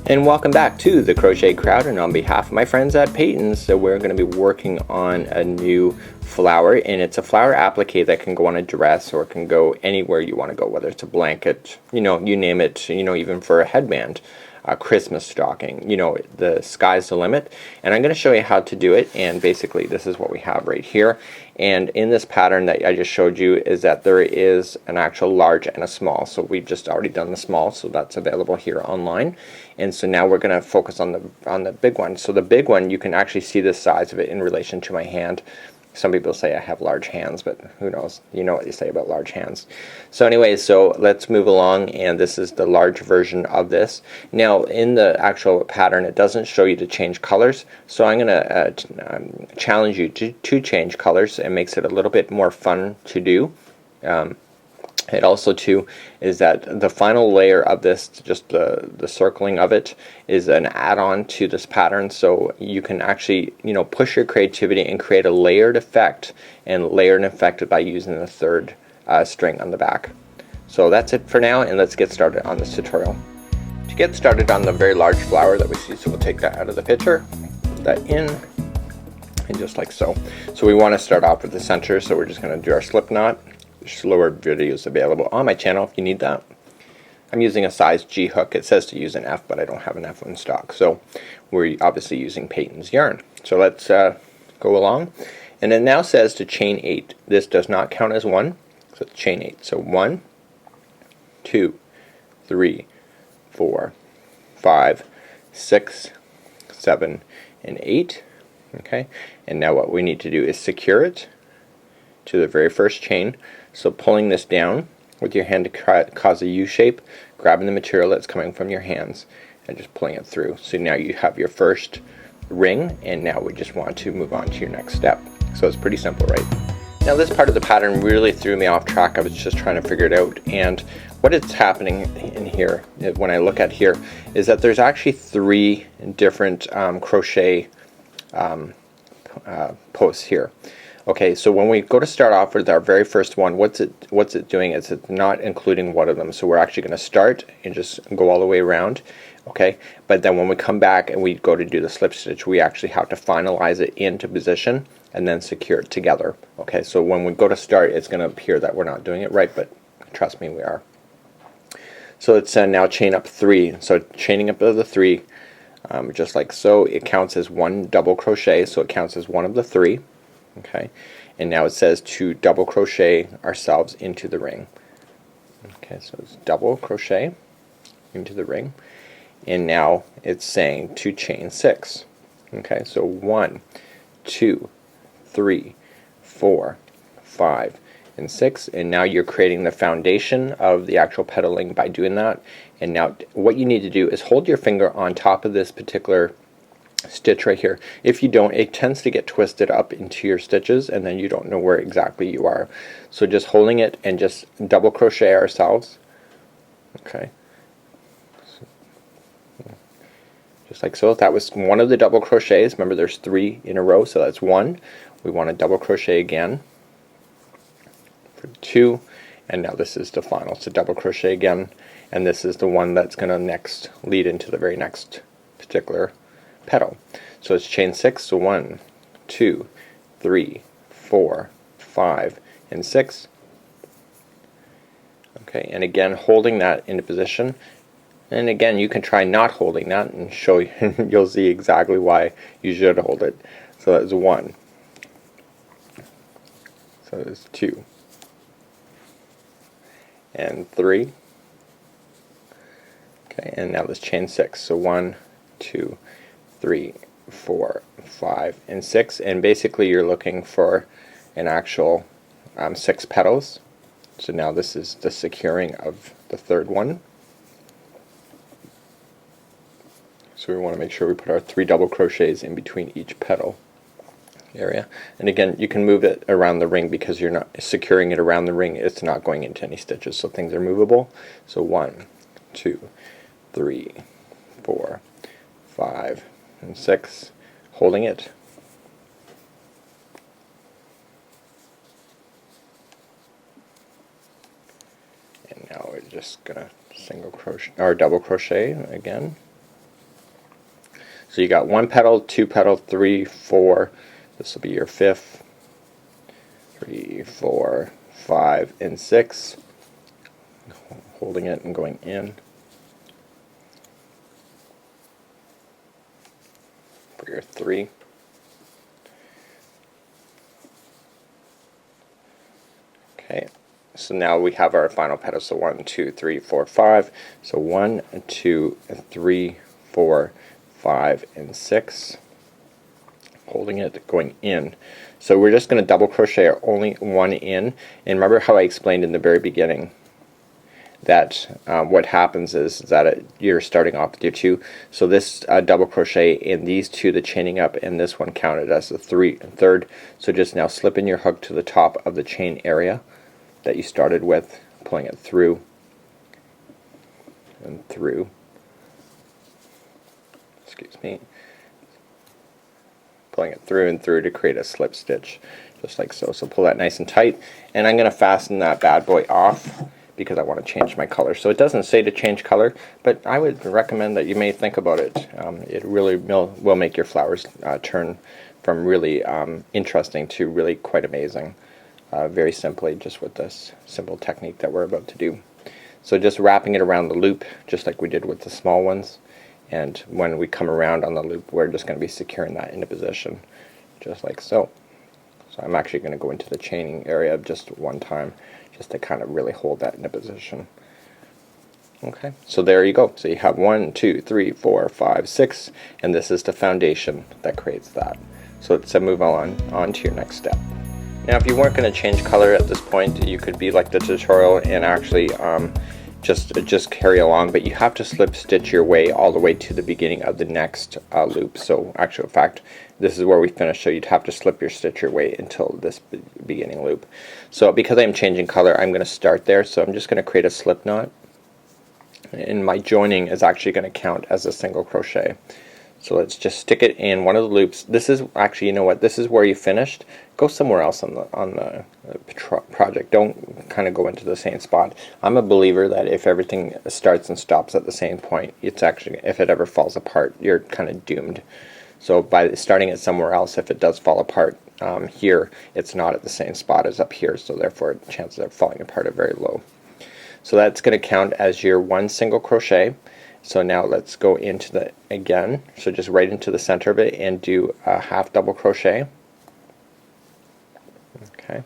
And welcome back to the Crochet Crowd, and on behalf of my friends at Peyton's, so we're going to be working on a new flower, and it's a flower applique that can go on a dress or it can go anywhere you want to go, whether it's a blanket, you know, you name it, you know, even for a headband, a Christmas stocking, you know, the sky's the limit. And I'm going to show you how to do it, and basically this is what we have right here. And in this pattern that I just showed you is that there is an actual large and a small. So we've just already done the small, so that's available here online. And so now we're going to focus on the big one. So the big one, you can actually see the size of it in relation to my hand. Some people say I have large hands, but who knows? You know what they say about large hands. So anyways, so let's move along, and this is the large version of this. Now in the actual pattern it doesn't show you to change colors, so I'm going to challenge you to change colors. It makes it a little bit more fun to do. It also too is that the final layer of this, just the circling of it, is an add-on to this pattern, so you can actually, you know, push your creativity and create a layered effect, and layer an effect by using the third string on the back. So that's it for now, and let's get started on this tutorial. To get started on the very large flower that we see, so we'll take that out of the picture, put that in, and just like so. So we want to start off with the center, so we're just going to do our slip knot. Slower videos available on my channel if you need that. I'm using a size G hook. It says to use an F, but I don't have an F in stock, so we're obviously using Peyton's yarn. So let's go along, and it now says to chain 8. This does not count as one, so it's chain 8. So 1, 2, 3, 4, 5, 6, 7, and 8. Okay, and now what we need to do is secure it to the very first chain. So pulling this down with your hand to cause a U shape, grabbing the material that's coming from your hands and just pulling it through. So now you have your first ring, and now we just want to move on to your next step. So it's pretty simple, right? Now this part of the pattern really threw me off track. I was just trying to figure it out, and what is happening in here when I look at here is that there's actually 3 different crochet posts here. Okay, so when we go to start off with our very first one, what's it doing is it's not including one of them. So we're actually going to start and just go all the way around. Okay, but then when we come back and we go to do the slip stitch, we actually have to finalize it into position and then secure it together. Okay, so when we go to start, it's going to appear that we're not doing it right, but trust me, we are. So let's now chain up 3. So chaining up of the 3, just like so, it counts as 1 double crochet, so it counts as one of the 3. Okay, and now it says to double crochet ourselves into the ring. Okay, so it's double crochet into the ring, and now it's saying to chain 6. Okay, so 1, 2, 3, 4, 5, and 6, and now you're creating the foundation of the actual petaling by doing that. And now what you need to do is hold your finger on top of this particular stitch right here. If you don't, it tends to get twisted up into your stitches, and then you don't know where exactly you are. So just holding it and just double crochet ourselves. Okay, just like so. That was one of the double crochets. Remember, there's 3 in a row, so that's 1. We want to double crochet again for 2, and now this is the final. So double crochet again, and this is the one that's going to next lead into the very next particular petal. So it's chain 6, so 1, 2, 3, 4, 5, and 6. Okay, and again holding that into position, and again you can try not holding that and show you you'll see exactly why you should hold it. So that's 1, so it's 2, and 3. Okay, and now let's chain 6, so 1, 2, 3, 4, 5, and 6, and basically you're looking for an actual 6 petals. So now this is the securing of the third one. So we want to make sure we put our 3 double crochets in between each petal area. And again, you can move it around the ring because you're not securing it around the ring. It's not going into any stitches, so things are movable. So 1, 2, 3, 4, 5, and 6, holding it. And just gonna single crochet or double crochet again. So you got 1 petal, 2 petal, 3, 4. This will be your 5th. 3, 4, 5, and 6. Holding it and going in for your 3. Okay, so now we have our final petal. So 1, 2, 3, 4, 5. So 1, 2, 3, 4, 5, and 6. Holding it, going in. So we're just going to double crochet only 1 in. And remember how I explained in the very beginning that what happens is that you're starting off with your 2. So this double crochet in these 2, the chaining up, and this one counted as the 3rd. So just now slip in your hook to the top of the chain area that you started with, pulling it through and through. Excuse me. Pulling it through and through to create a slip stitch, just like so. So pull that nice and tight, and I'm going to fasten that bad boy off because I want to change my color. So it doesn't say to change color, but I would recommend that you may think about it. It really will make your flowers turn from really interesting to really quite amazing, very simply, just with this simple technique that we're about to do. So just wrapping it around the loop, just like we did with the small ones, and when we come around on the loop, we're just going to be securing that into position, just like so. So I'm actually going to go into the chaining area just one time, just to kind of really hold that into position. Okay, so there you go. So you have 1, 2, 3, 4, 5, 6, and this is the foundation that creates that. So let's move on to your next step. Now, if you weren't going to change color at this point, you could be like the tutorial and actually just carry along, but you have to slip stitch your way all the way to the beginning of the next loop. So actual fact, this is where we finish, so you'd have to slip your stitch your way until this beginning loop. So because I'm changing color, I'm going to start there. So I'm just going to create a slip knot, and my joining is actually going to count as a single crochet. So let's just stick it in one of the loops. This is actually, you know what, this is where you finished. Go somewhere else on the project. Don't kind of go into the same spot. I'm a believer that if everything starts and stops at the same point, it's actually, if it ever falls apart, you're kind of doomed. So by starting it somewhere else, if it does fall apart here, it's not at the same spot as up here, so therefore chances of falling apart are very low. So that's going to count as your 1 single crochet. So now let's go into the, again, so just right into the center of it and do a half double crochet. Okay,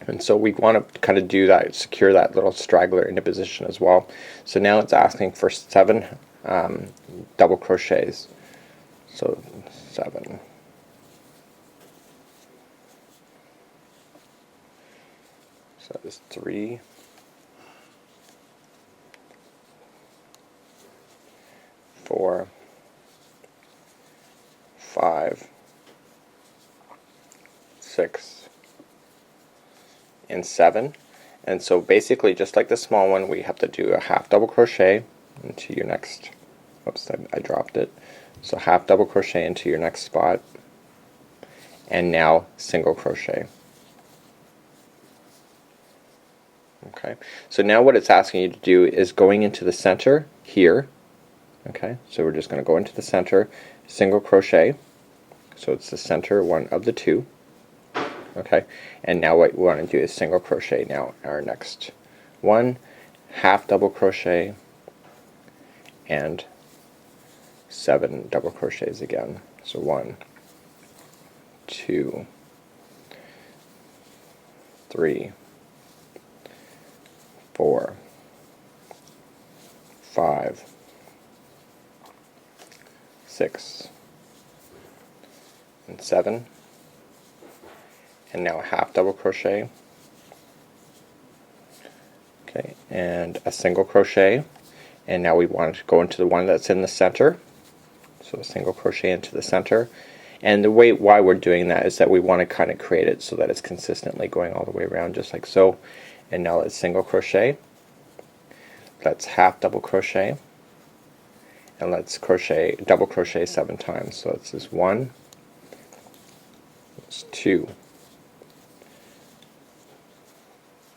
and so we want to kind of do that, secure that little straggler into position as well. So now it's asking for 7 double crochets. So 7. So that is 3, 4, 5, 6, and 7. And so basically, just like the small one, we have to do a half double crochet into your next, oops, I dropped it. So half double crochet into your next spot, and now single crochet. Okay, so now what it's asking you to do is going into the center here. Okay, so we're just going to go into the center, single crochet, so it's the center one of the 2. Okay, and now what we want to do is single crochet now our next one, half double crochet, and 7 double crochets again. So 1, 2, 3, 4, 5, 6, and 7, and now a half double crochet, okay, and a single crochet, and now we want to go into the one that's in the center, so a single crochet into the center. And the way why we're doing that is that we want to kind of create it so that it's consistently going all the way around, just like so. And now let's single crochet, let's half double crochet, and let's crochet, double crochet 7 times. So it's this 1, it's 2,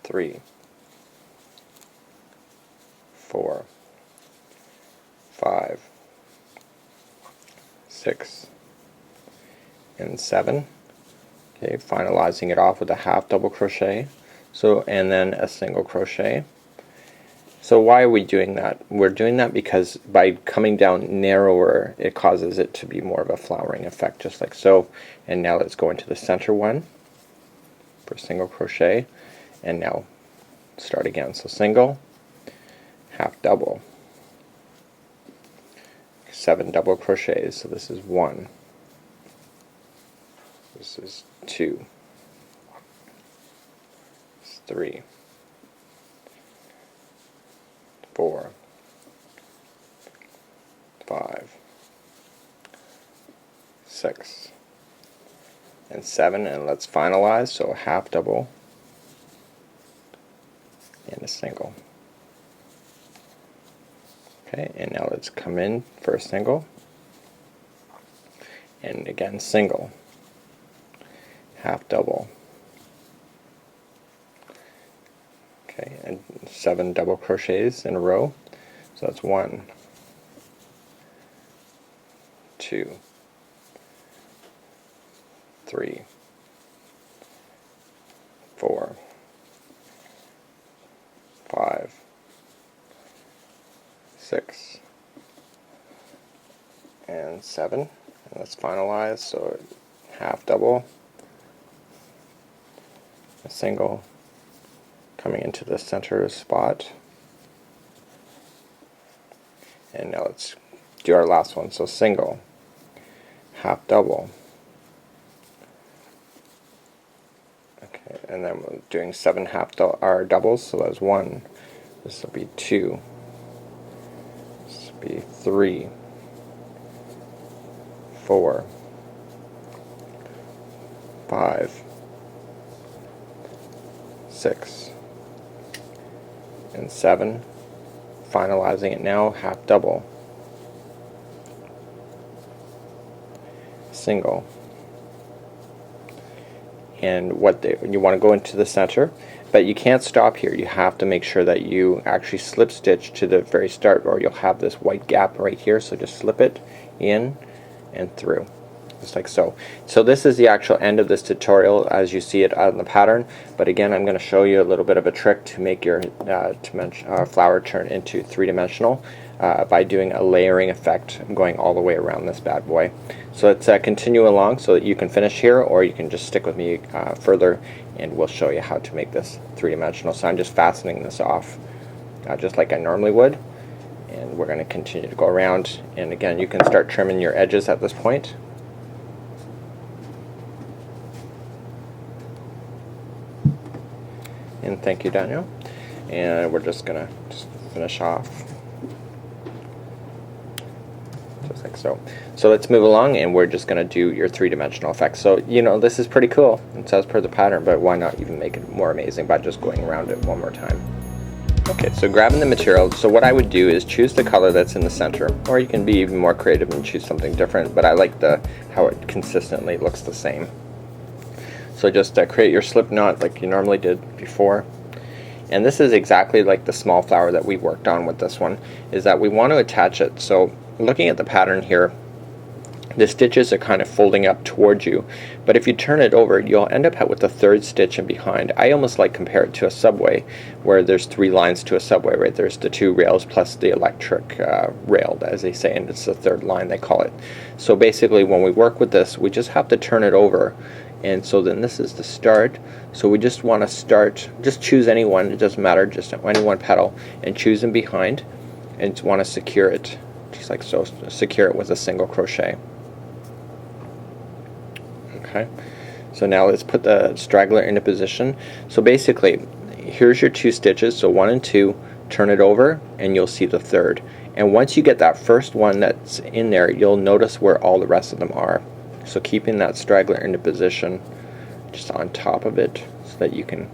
3, 4, 5, 6, and 7. Okay, finalizing it off with a half double crochet, so, and then a single crochet. So why are we doing that? We're doing that because by coming down narrower, it causes it to be more of a flowering effect, just like so. And now let's go into the center one for single crochet, and now start again. So single, half double, 7 double crochets. So this is 1, this is 2, this is 3, 4, 5, 6, and 7, and let's finalize. So a half double and a single. Okay, and now let's come in for a single, and again single, half double, okay, and 7 double crochets in a row. So that's 1, 2, 3, 4, 5, 6, and 7. And let's finalize. So half double, a single, coming into the center spot, and now let's do our last one. So single, half double, okay, and then we're doing 7 our doubles. So that's 1, this will be 2, this will be 3, 4, 5, 6, and 7. Finalizing it now, half double, single, and you want to go into the center, but you can't stop here. You have to make sure that you actually slip stitch to the very start, or you'll have this white gap right here. So just slip it in and through, just like so. So this is the actual end of this tutorial as you see it on the pattern, but again I'm going to show you a little bit of a trick to make your flower turn into three-dimensional by doing a layering effect going all the way around this bad boy. So let's continue along so that you can finish here, or you can just stick with me further and we'll show you how to make this three-dimensional. So I'm just fastening this off just like I normally would, and we're going to continue to go around, and again you can start trimming your edges at this point. And thank you, Daniel. And we're just gonna finish off just like so. So let's move along, and we're just gonna do your three-dimensional effect. So you know, this is pretty cool. It's as per the pattern, but why not even make it more amazing by just going around it one more time? Okay, so grabbing the material, so what I would do is choose the color that's in the center, or you can be even more creative and choose something different, but I like how it consistently looks the same. So just create your slip knot like you normally did before. And this is exactly like the small flower that we worked on with this one, is that we want to attach it. So looking at the pattern here, the stitches are kind of folding up towards you, but if you turn it over, you'll end up with the third stitch in behind. I almost like compare it to a subway, where there's 3 lines to a subway, right? There's the 2 rails plus the electric rail, as they say, and it's the third line they call it. So basically when we work with this, we just have to turn it over. And so then this is the start. So we just want to start, just choose any one, it doesn't matter, just any one petal, and choose them behind, and just want to secure it, just like so. Secure it with a single crochet. Okay, so now let's put the straggler into position. So basically, here's your 2 stitches, so 1 and 2, turn it over, and you'll see the third. And once you get that first one that's in there, you'll notice where all the rest of them are. So keeping that straggler into position just on top of it so that you can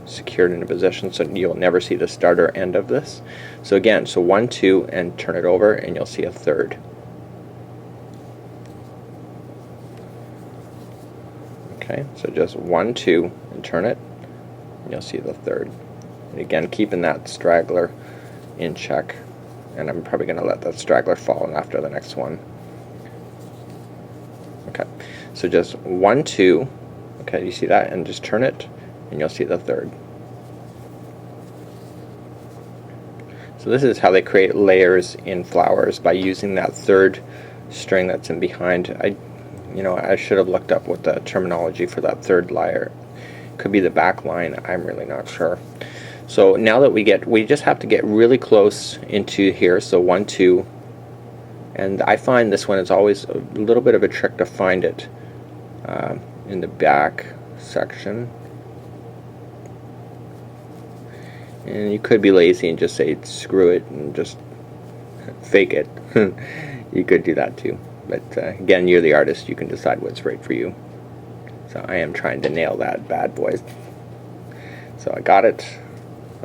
secure it into position so you'll never see the start or end of this. So again, so 1, 2, and turn it over, and you'll see a third. Okay, so just 1, 2, and turn it, and you'll see the third. And again, keeping that straggler in check. And I'm probably going to let that straggler fall after the next one. Okay, so just 1, 2. Okay, you see that? And just turn it, and you'll see the third. So this is how they create layers in flowers, by using that third string that's in behind. I should have looked up what the terminology for that third layer could be. The back line, I'm really not sure. So now that we just have to get really close into here. So 1, 2, and I find this one is always a little bit of a trick to find it in the back section. And you could be lazy and just say screw it and just fake it. You could do that too. But again, you're the artist. You can decide what's right for you. So I am trying to nail that bad boy. So I got it.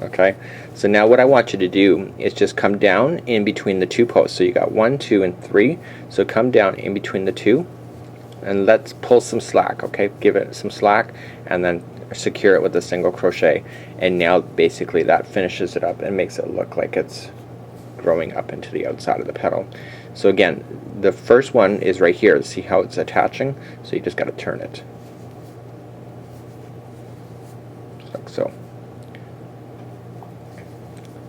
Okay. So now what I want you to do is just come down in between the two posts. So you got 1, 2, and 3. So come down in between the two, and let's pull some slack. Okay. Give it some slack, and then secure it with a single crochet. And now basically that finishes it up and makes it look like it's growing up into the outside of the petal. So again, the first one is right here. See how it's attaching? So you just got to turn it. Like so.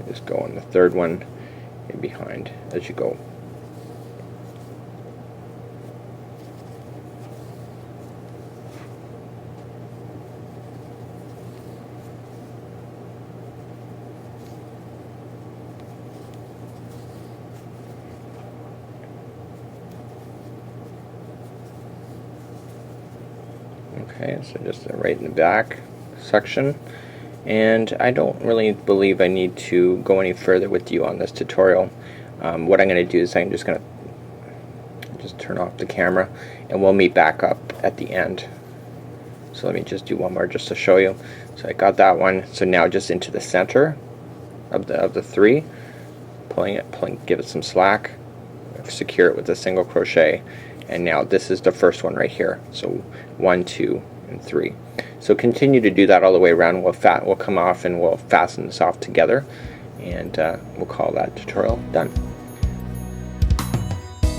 Just go on the third one in behind as you go. Okay, so just right in the back section. And I don't really believe I need to go any further with you on this tutorial. What I'm going to do is I'm just going to turn off the camera, and we'll meet back up at the end. So let me just do one more just to show you. So I got that one. So now just into the center of the 3, give it some slack, secure it with a single crochet, and now this is the first one right here. So 1, 2, and 3. So continue to do that all the way around. We'll come off and we'll fasten this off together, and we'll call that tutorial done.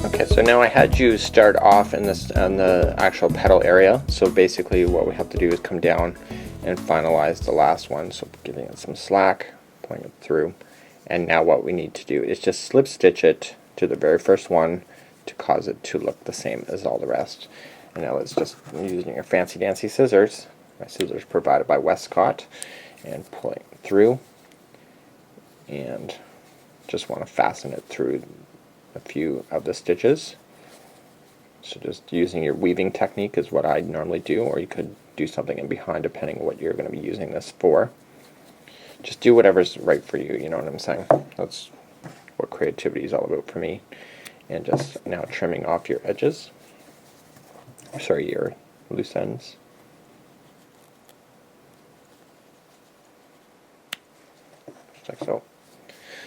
Okay, so now I had you start off in the actual petal area. So basically what we have to do is come down and finalize the last one. So giving it some slack, pulling it through, and now what we need to do is just slip stitch it to the very first one to cause it to look the same as all the rest. And now it's just using your fancy dancy scissors. My scissors provided by Westcott, and pulling through, and just want to fasten it through a few of the stitches. So just using your weaving technique is what I normally do, or you could do something in behind depending on what you're going to be using this for. Just do whatever's right for you, you know what I'm saying? That's what creativity is all about for me. And just now trimming off your edges, sorry, your loose ends. Like so.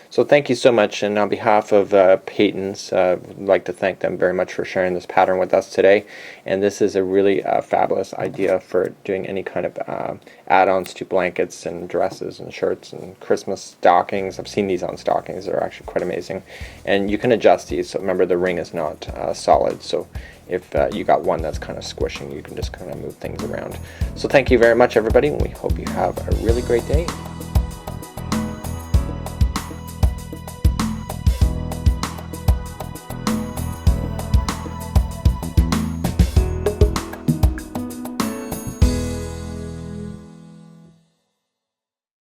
So thank you so much, and on behalf of Peyton's, I'd like to thank them very much for sharing this pattern with us today. And this is a really fabulous idea for doing any kind of add-ons to blankets and dresses and shirts and Christmas stockings. I've seen these on stockings. They're actually quite amazing. And you can adjust these. So remember, the ring is not solid. So if you got one that's kind of squishing, you can just kind of move things around. So thank you very much, everybody. We hope you have a really great day.